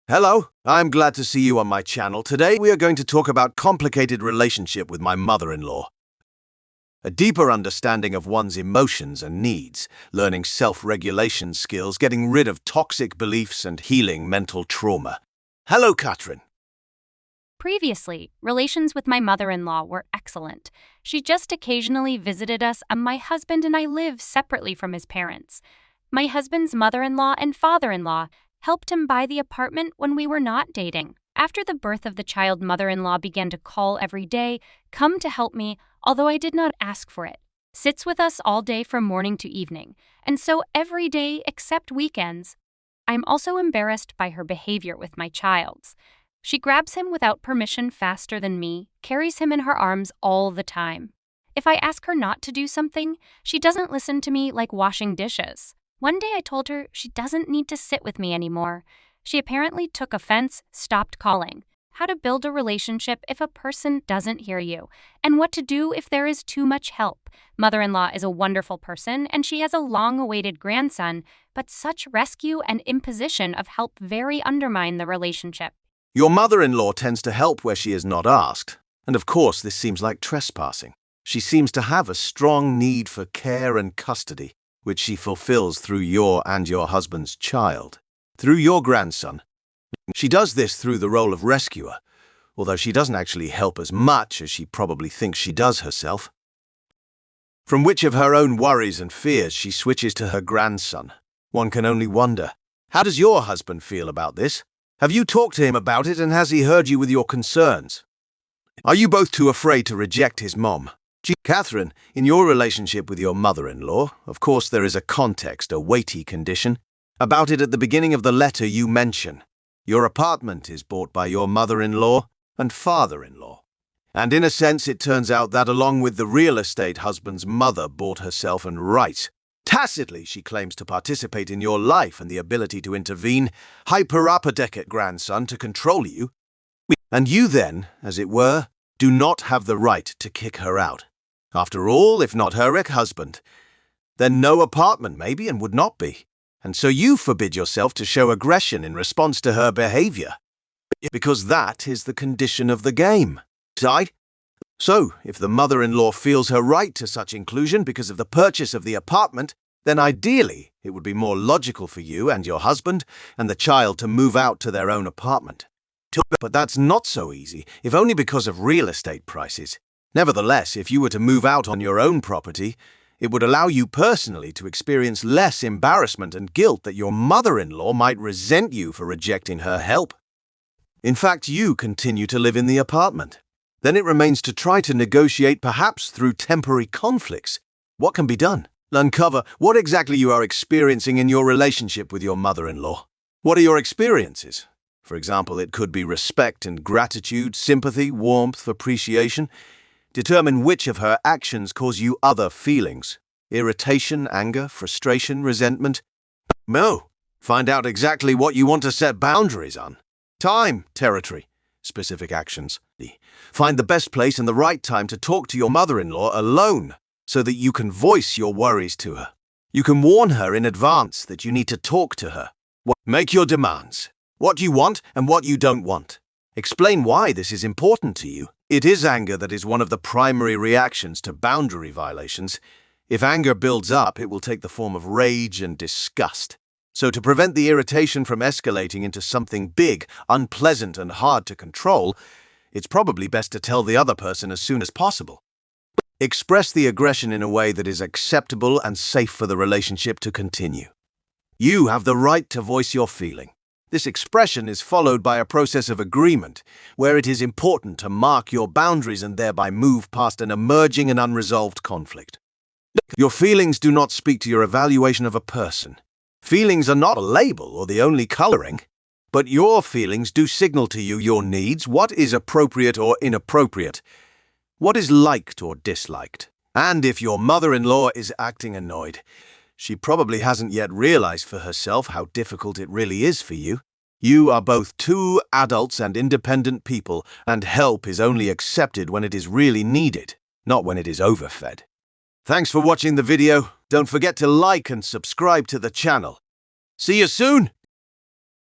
Hello, I'm glad to see you on my channel. Today we are going to talk about complicated relationship with my mother-in-law. A deeper understanding of one's emotions and needs, learning self-regulation skills, getting rid of toxic beliefs and healing mental trauma. Hello, Catherine. Previously, relations with my mother-in-law were excellent. She just occasionally visited us, and my husband and I live separately from his parents. My husband's mother-in-law and father-in-law helped him buy the apartment when we were not dating. After the birth of the child, mother-in-law began to call every day, come to help me, although I did not ask for it. Sits with us all day from morning to evening, and so every day except weekends. I'm also embarrassed by her behavior with my child's. She grabs him without permission faster than me, carries him in her arms all the time. If I ask her not to do something, she doesn't listen to me, like washing dishes. One day I told her she doesn't need to sit with me anymore. She apparently took offense, stopped calling. How to build a relationship if a person doesn't hear you, and what to do if there is too much help. Mother-in-law is a wonderful person, and she has a long-awaited grandson, but such rescue and imposition of help very undermine the relationship. Your mother-in-law tends to help where she is not asked, and of course this seems like trespassing. She seems to have a strong need for care and custody, which she fulfills through your and your husband's child, through your grandson. She does this through the role of rescuer, although she doesn't actually help as much as she probably thinks she does herself. From which of her own worries and fears she switches to her grandson. One can only wonder, how does your husband feel about this? Have you talked to him about it, and has he heard you with your concerns? Are you both too afraid to reject his mom? Catherine, in your relationship with your mother-in-law, of course there is a context, a weighty condition. About it at the beginning of the letter you mention. Your apartment is bought by your mother-in-law and father-in-law. And in a sense it turns out that along with the real estate, husband's mother bought herself and rights. Tacitly, she claims to participate in your life and the ability to intervene, hyper-upper-decade grandson to control you. And you then, as it were, do not have the right to kick her out. After all, if not her ex-husband, then no apartment maybe and would not be. And so you forbid yourself to show aggression in response to her behavior. Because that is the condition of the game. So, if the mother-in-law feels her right to such inclusion because of the purchase of the apartment, then ideally it would be more logical for you and your husband and the child to move out to their own apartment. But that's not so easy, if only because of real estate prices. Nevertheless, if you were to move out on your own property, it would allow you personally to experience less embarrassment and guilt that your mother-in-law might resent you for rejecting her help. In fact, you continue to live in the apartment. Then it remains to try to negotiate, perhaps through temporary conflicts. What can be done? Uncover what exactly you are experiencing in your relationship with your mother-in-law. What are your experiences? For example, it could be respect and gratitude, sympathy, warmth, appreciation. Determine which of her actions cause you other feelings. Irritation, anger, frustration, resentment. No. Find out exactly what you want to set boundaries on. Time, territory, specific actions. Find the best place and the right time to talk to your mother-in-law alone so that you can voice your worries to her. You can warn her in advance that you need to talk to her. Make your demands. What you want and what you don't want. Explain why this is important to you. It is anger that is one of the primary reactions to boundary violations. If anger builds up, it will take the form of rage and disgust. So to prevent the irritation from escalating into something big, unpleasant, and hard to control, it's probably best to tell the other person as soon as possible. Express the aggression in a way that is acceptable and safe for the relationship to continue. You have the right to voice your feeling. This expression is followed by a process of agreement, where it is important to mark your boundaries and thereby move past an emerging and unresolved conflict. Your feelings do not speak to your evaluation of a person. Feelings are not a label or the only coloring, but your feelings do signal to you your needs, what is appropriate or inappropriate, what is liked or disliked. And if your mother-in-law is acting annoyed, she probably hasn't yet realized for herself how difficult it really is for you. You are both two adults and independent people, and help is only accepted when it is really needed, not when it is overfed. Thanks for watching the video. Don't forget to like and subscribe to the channel. See you soon!